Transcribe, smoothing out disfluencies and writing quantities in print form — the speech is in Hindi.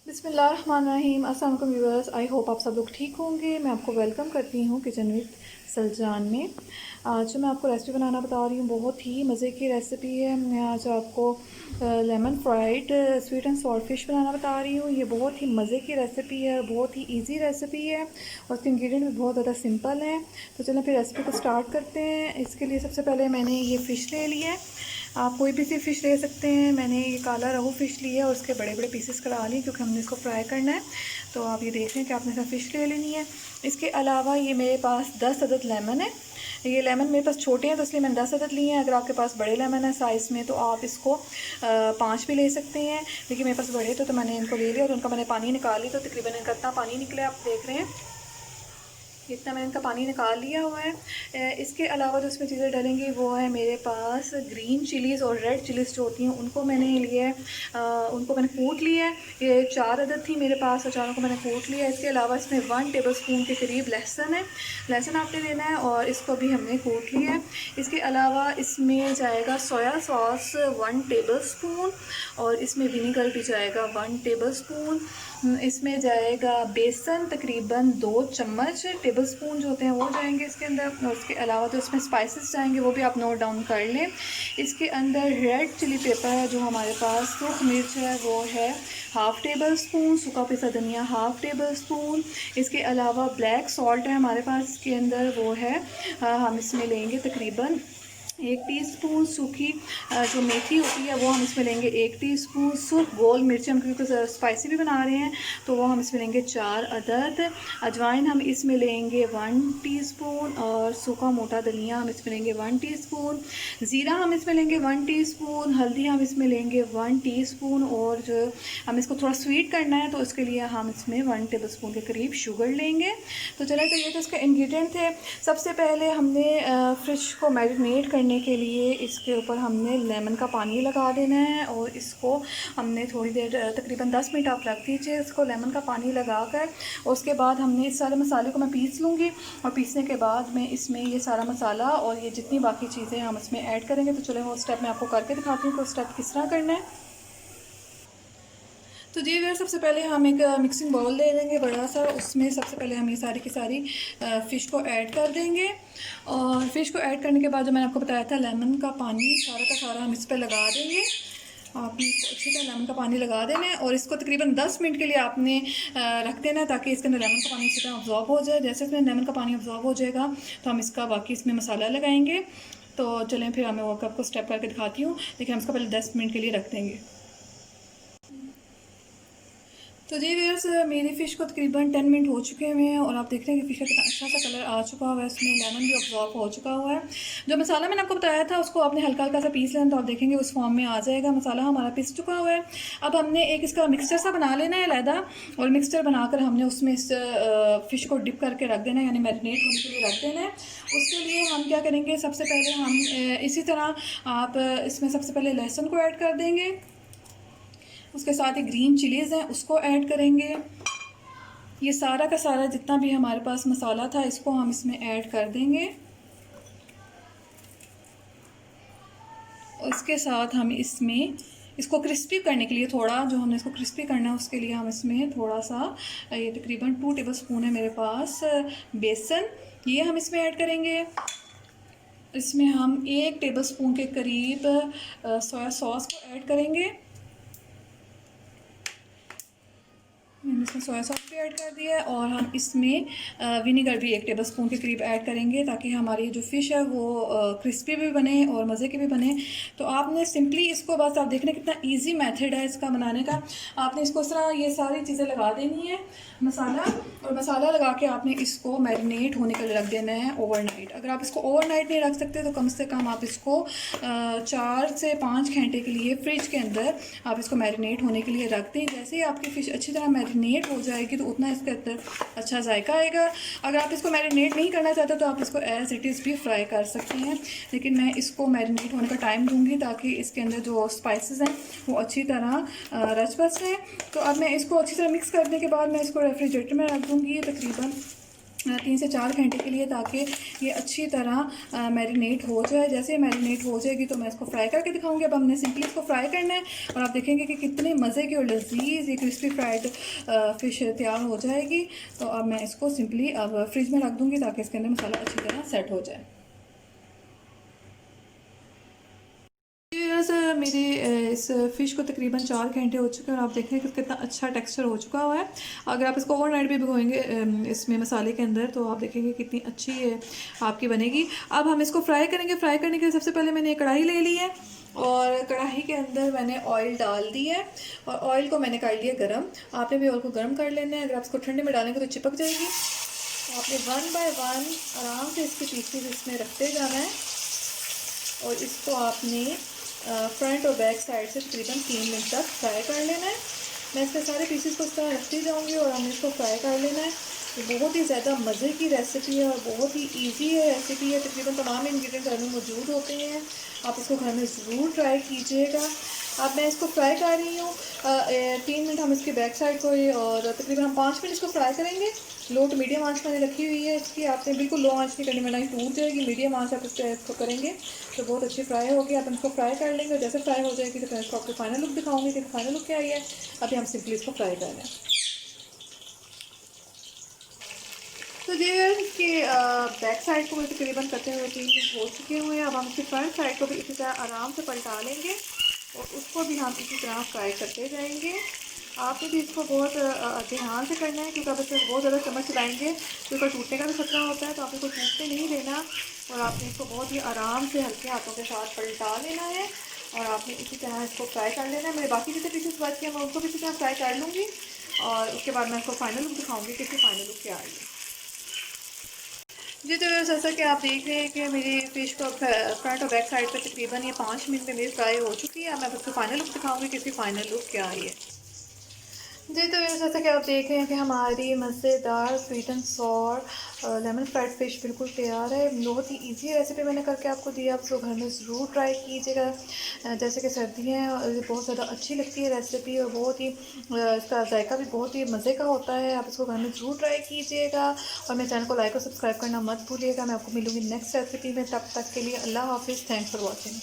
बिस्मिल्लाहिर्रहमानिर्रहीम। अस्सलाम वालेकुम व्यूअर्स, आई होप आप सब लोग ठीक होंगे। मैं आपको वेलकम करती हूँ किचन विद सलजान में। आज जो मैं आपको रेसिपी बनाना बता रही हूँ बहुत ही मज़े की रेसिपी है। मैं आज आपको lemon fried sweet and salt fish बनाना बता रही हूँ। ये बहुत ही मज़े की रेसिपी है, बहुत ही इजी रेसिपी है और उसके इंग्रेडिएंट भी बहुत ज़्यादा सिंपल हैं। तो चलो फिर रेसिपी को स्टार्ट करते हैं। इसके लिए सबसे पहले मैंने ये फ़िश ले लिया है। आप कोई भी सी फ़िश ले सकते हैं। मैंने ये काला रोहू फ़िश लिया और उसके बड़े बड़े पीसेस करा लिए क्योंकि हमने इसको फ्राई करना है। तो आप ये देख रहे हैं कि आपने सब फ़िश ले लेनी है। इसके अलावा ये मेरे पास 10 अदद लेमन है। ये लेमन मेरे पास छोटे हैं तो इसलिए मैंने 10 अदद लिए हैं। अगर आपके पास बड़े लेमन है साइज़ में तो आप इसको 5 भी ले सकते हैं, लेकिन मेरे पास बड़े तो मैंने इनको ले लिया और उनका मैंने पानी निकाल लिया। तो तकरीबन इनका इतना पानी निकले आप देख रहे हैं, इतना मैंने इनका पानी निकाल लिया हुआ है। इसके अलावा जो इसमें चीज़ें डलेंगी वो है मेरे पास ग्रीन चिलीज़ और रेड चिलीज़ जो होती हैं उनको मैंने लिया है, उनको मैंने कूट लिया है। ये 4 अदद थी मेरे पास और चारों को मैंने कूट लिया है। इसके अलावा इसमें 1 टेबलस्पून के करीब लहसुन है, लहसुन आपने लेना है और इसको भी हमने कूट लिया है। इसके अलावा इसमें जाएगा सोया सॉस 1 टेबलस्पून और इसमें विनीगर भी जाएगा 1 टेबलस्पून। इसमें जाएगा बेसन तकरीबन 2 चम्मच टेबलस्पून जो होते हैं वो जाएंगे इसके अंदर। और उसके अलावा तो इसमें स्पाइसेस जाएंगे वो भी आप नोट डाउन कर लें। इसके अंदर रेड चिली पेपर है जो हमारे पास, सूख मिर्च है वो है 1/2 टेबलस्पून, सूखा पिसा धनिया 1/2 टेबलस्पून। इसके अलावा ब्लैक सॉल्ट है हमारे पास इसके अंदर वो है, हम इसमें लेंगे तकरीबन 1 टीस्पून। सूखी जो मेथी होती है वो हम इसमें लेंगे 1 टीस्पून। सुर्ख गोल मिर्च हम क्योंकि स्पाइसी भी बना रहे हैं तो वो हम इसमें लेंगे 4 अदद। अजवाइन हम इसमें लेंगे 1 टीस्पून और सूखा मोटा धनिया हम इसमें लेंगे 1 टीस्पून। ज़ीरा हम इसमें लेंगे 1 टीस्पून। हल्दी हम इसमें लेंगे 1 टीस्पून और जो हम इसको थोड़ा स्वीट करना है तो उसके लिए हम इसमें 1 टेबलस्पून के करीब शुगर लेंगे। तो चले, तो ये तो इसका इंग्रेडिएंट थे। सबसे पहले हमने फ़िश को मैरिनेट करने के लिए इसके ऊपर हमने लेमन का पानी लगा देना है और इसको हमने थोड़ी देर तकरीबन 10 मिनट आप रख दीजिए इसको लेमन का पानी लगाकर। और उसके बाद हमने इस सारे मसाले को मैं पीस लूँगी और पीसने के बाद में इसमें ये सारा मसाला और ये जितनी बाकी चीज़ें हम इसमें ऐड करेंगे। तो चलो वो स्टेप मैं आपको करके दिखाती हूँ कि वो स्टेप किस तरह करना है। तो जी वेर, सबसे पहले हम एक मिक्सिंग बाउल ले लेंगे बड़ा सा। उसमें सबसे पहले हम ये सारी की सारी फ़िश को ऐड कर देंगे और फ़िश को ऐड करने के बाद जो मैंने आपको बताया था लेमन का पानी सारा का सारा हम इस पर लगा देंगे। आपने अच्छी तरह लेमन का पानी लगा देना है और इसको तकरीबन 10 मिनट के लिए आपने रख देना है ताकि इसके अंदर लेमन का पानी अच्छी तरह अब्जॉर्ब हो जाए। जैसे इसमें लेमन का पानी अब्जॉर्ब हो जाएगा तो हम इसका बाकी इसमें मसाला लगाएंगे। तो चलें फिर मैं वो आपको स्टेप करके दिखाती हूँ, लेकिन हम इसको पहले 10 मिनट के लिए रख देंगे। तो जी व्यूअर्स, मेरी फ़िश को तकरीबन 10 मिनट हो चुके हुए हैं और आप देख रहे हैं कि फ़िश का कितना अच्छा सा कलर आ चुका हुआ है, इसमें लेमन भी अब्जॉर्ब हो चुका हुआ है। जो मसाला मैंने आपको बताया था उसको आपने हल्का हल्का सा पीस लेना तो आप देखेंगे उस फॉर्म में आ जाएगा। मसाला हमारा पीस चुका हुआ है। अब हमने एक इसका मिक्सचर सा बना लेना है अलहदा और मिक्सचर बनाकर हमने उसमें इस फ़िश को डिप करके रख देना है, यानी मैरिनेट होने के लिए रख देना है। उसके लिए हम क्या करेंगे, सबसे पहले हम इसी तरह आप इसमें सबसे पहले लहसुन को ऐड कर देंगे, उसके साथ ही ग्रीन चिलीज़ हैं उसको ऐड करेंगे। ये सारा का सारा जितना भी हमारे पास मसाला था इसको हम इसमें ऐड कर देंगे। उसके साथ हम इसमें इसको क्रिस्पी करने के लिए थोड़ा जो हमने इसको क्रिस्पी करना है उसके लिए हम इसमें थोड़ा सा, ये तकरीबन 2 टेबलस्पून है मेरे पास बेसन, ये हम इसमें ऐड करेंगे। इसमें हम 1 टेबलस्पून के करीब सोया सॉस को ऐड करेंगे। मैंने इसमें सोया सॉस भी ऐड कर दिया है और हम इसमें विनीगर भी 1 टेबलस्पून के करीब ऐड करेंगे ताकि हमारी जो फ़िश है वो क्रिस्पी भी बने और मज़े की भी बने। तो आपने सिंपली इसको बस आप देख रहे हैं कितना इजी मेथड है इसका बनाने का। आपने इसको इस तरह ये सारी चीज़ें लगा देनी है मसाला, और मसाला लगा के आपने इसको मैरिनेट होने के लिए रख देना है ओवरनाइट। अगर आप इसको ओवरनाइट नहीं रख सकते तो कम से कम आप इसको 4 से 5 घंटे के लिए फ्रिज के अंदर आप इसको मैरिनेट होने के लिए रख दें। जैसे ही आपकी फ़िश अच्छी तरह मैरिनेट हो जाएगी तो उतना इसके अंदर अच्छा जायका आएगा। अगर आप इसको मैरिनेट नहीं करना चाहते तो आप इसको एज़ इट इज़ भी फ्राई कर सकते हैं, लेकिन मैं इसको मैरिनेट होने का टाइम दूंगी ताकि इसके अंदर जो स्पाइसेस हैं वो अच्छी तरह रच बस हैं। तो अब मैं इसको अच्छी तरह मिक्स करने के बाद मैं इसको रेफ्रिजरेटर में रख दूँगी तकरीबन 3 से 4 घंटे के लिए, ताकि ये अच्छी तरह मैरिनेट हो जाए। जैसे मैरिनेट हो जाएगी तो मैं इसको फ्राई करके दिखाऊंगी। अब हमने सिंपली इसको फ्राई करना है और आप देखेंगे कि कितने मज़े की और लजीज ये क्रिस्पी फ्राइड फ़िश तैयार हो जाएगी। तो अब मैं इसको सिंपली अब फ्रिज में रख दूँगी ताकि इसके अंदर मसाला अच्छी तरह सेट हो जाए। सर मेरे इस फ़िश को तकरीबन 4 घंटे हो चुके हैं और आप देखें कि कितना अच्छा टेक्सचर हो चुका हुआ है। अगर आप इसको ओवरनाइट भी भिगोएंगे इसमें मसाले के अंदर, तो आप देखेंगे कितनी अच्छी आपकी बनेगी। अब हम इसको फ्राई करेंगे। फ्राई करने के लिए सबसे पहले मैंने एक कढ़ाई ले ली है और कढ़ाई के अंदर मैंने ऑयल डाल दी है और ऑयल को मैंने कर लिया गर्म। आपने भी ऑयल को गर्म कर लेना है। अगर आप इसको ठंडे में डालेंगे तो चिपक जाएगी। तो आपने 1 बाय 1 आराम से इसके पीसेस इसमें रखते जाना है और इसको आपने फ्रंट और बैक साइड से तकरीबन 3 मिनट तक फ्राई कर लेना है। मैं इसके सारे पीसेस को इस तरह रखती जाऊंगी और हमें इसको फ्राई कर लेना है। ये बहुत ही ज़्यादा मज़े की रेसिपी है और बहुत ही इजी है रेसिपी है। तकरीबन तमाम इंग्रेडिएंट घर में मौजूद होते हैं। आप इसको घर में ज़रूर ट्राई कीजिएगा। अब मैं इसको फ्राई कर रही हूँ 3 मिनट हम इसके बैक साइड को और तकरीबन हम 5 मिनट इसको फ्राई करेंगे। लो टू मीडियम आंच मैंने रखी हुई है इसकी। आपने बिल्कुल लो आंच नहीं करनी वरना टूट जाएगी। मीडियम आंच आप इसको करेंगे तो बहुत अच्छी फ्राई होगी। आप इसको फ्राई कर लेंगे और जैसे फ्राई हो जाएगी तो फिर इसको आपको फाइनल लुक दिखाऊंगी कि फाइनल लुक क्या आई है। अभी हम सिंपली इसको फ्राई कर लें। तो डियर इसके बैक साइड को मुझे तकरीबन करते हुए 3 मिनट हो चुके हुए हैं। अब हम इसके फ्रंट साइड को भी इसी तरह आराम से पलटा लेंगे और उसको भी हम इसी तरह फ्राई करते जाएंगे। आपने भी इसको बहुत ध्यान से करना है क्योंकि आप इसमें बहुत ज़्यादा चम्मच चलाएंगे तो इसको टूटने का भी खतरा होता है। तो आपको टूटने नहीं देना और आपने इसको बहुत ही आराम से हल्के हाथों के साथ पलटा लेना है और आपने इसी तरह इसको फ्राई कर लेना है। मेरे बाकी जितने पीसेस बच गए मैं उनको भी इसी तरह फ्राई कर लूँगी और उसके बाद मैं इसको फाइनल लुक दिखाऊँगी कि इसकी फाइनल लुक क्या आएगी। जी तो जैसा कि आप देख रहे हैं कि मेरी फ़िश को फ्रंट और बैक साइड पर तकरीबन ये 5 मिनट में मेरी फ्राई हो चुकी है। अब मैं उसको फाइनल लुक दिखाऊंगी कि इसकी फाइनल लुक क्या आई है। जी तो जैसा कि आप देख रहे हैं कि हमारी मज़ेदार sweet and sour lemon fried fish बिल्कुल तैयार है। बहुत ही इजी रेसिपी मैंने करके आपको दी है। आप इसको घर में ज़रूर ट्राई कीजिएगा। जैसे कि सर्दियाँ हैं बहुत ज़्यादा अच्छी लगती है रेसिपी और बहुत ही इसका जायका भी बहुत ही मज़े का होता है। आप इसको घर में ज़रूर ट्राई कीजिएगा और मेरे चैनल को लाइक और सब्सक्राइब करना मत भूलिएगा। मैं आपको मिलूँगी नेक्स्ट रेसिपी में। तब तक के लिए अल्लाह हाफिज़। Thanks for watching.